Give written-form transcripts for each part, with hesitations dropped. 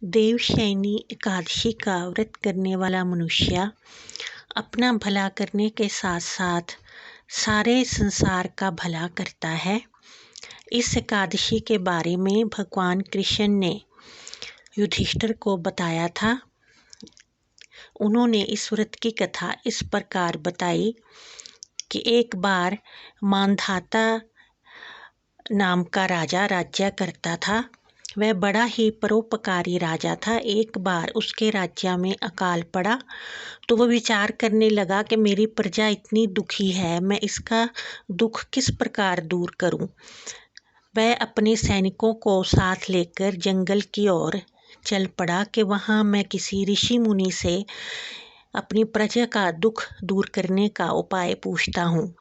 देवशयनी एकादशी का व्रत करने वाला मनुष्य अपना भला करने के साथ साथ सारे संसार का भला करता है। इस एकादशी के बारे में भगवान कृष्ण ने युधिष्ठिर को बताया था। उन्होंने इस व्रत की कथा इस प्रकार बताई कि एक बार मांधाता नाम का राजा राज्य करता था। वह बड़ा ही परोपकारी राजा था। एक बार उसके राज्य में अकाल पड़ा तो वह विचार करने लगा कि मेरी प्रजा इतनी दुखी है, मैं इसका दुख किस प्रकार दूर करूं। वह अपने सैनिकों को साथ लेकर जंगल की ओर चल पड़ा कि वहां मैं किसी ऋषि मुनि से अपनी प्रजा का दुख दूर करने का उपाय पूछता हूँ।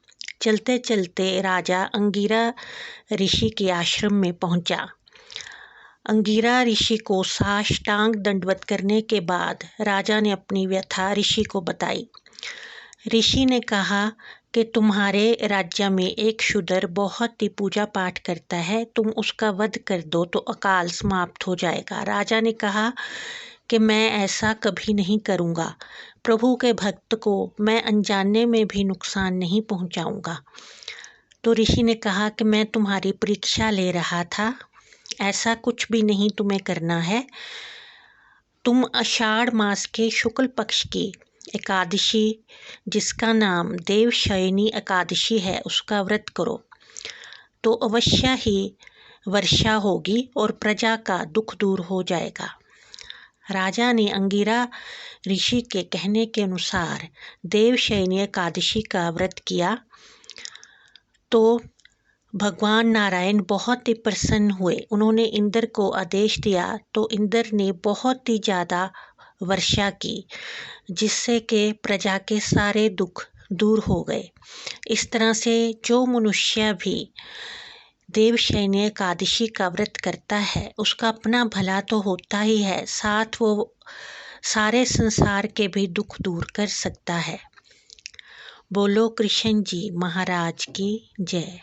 चलते चलते राजा अंगिरा ऋषि के आश्रम में पहुंचा। अंगिरा ऋषि को साष्टांग दंडवत करने के बाद राजा ने अपनी व्यथा ऋषि को बताई। ऋषि ने कहा कि तुम्हारे राज्य में एक शूद्र बहुत ही पूजा पाठ करता है, तुम उसका वध कर दो तो अकाल समाप्त हो जाएगा। राजा ने कहा कि मैं ऐसा कभी नहीं करूँगा। प्रभु के भक्त को मैं अनजाने में भी नुकसान नहीं पहुँचाऊँगा। तो ऋषि ने कहा कि मैं तुम्हारी परीक्षा ले रहा था, ऐसा कुछ भी नहीं तुम्हें करना है। तुम आषाढ़ मास के शुक्ल पक्ष की एकादशी, जिसका नाम देवशयनी एकादशी है, उसका व्रत करो तो अवश्य ही वर्षा होगी और प्रजा का दुख दूर हो जाएगा। राजा ने अंगिरा ऋषि के कहने के अनुसार देवशयनी एकादशी का व्रत किया तो भगवान नारायण बहुत ही प्रसन्न हुए। उन्होंने इंद्र को आदेश दिया तो इंद्र ने बहुत ही ज़्यादा वर्षा की, जिससे कि प्रजा के सारे दुख दूर हो गए। इस तरह से जो मनुष्य भी देवशयनी एकादशी का व्रत करता है उसका अपना भला तो होता ही है, साथ वो सारे संसार के भी दुख दूर कर सकता है। बोलो कृष्ण जी महाराज की जय।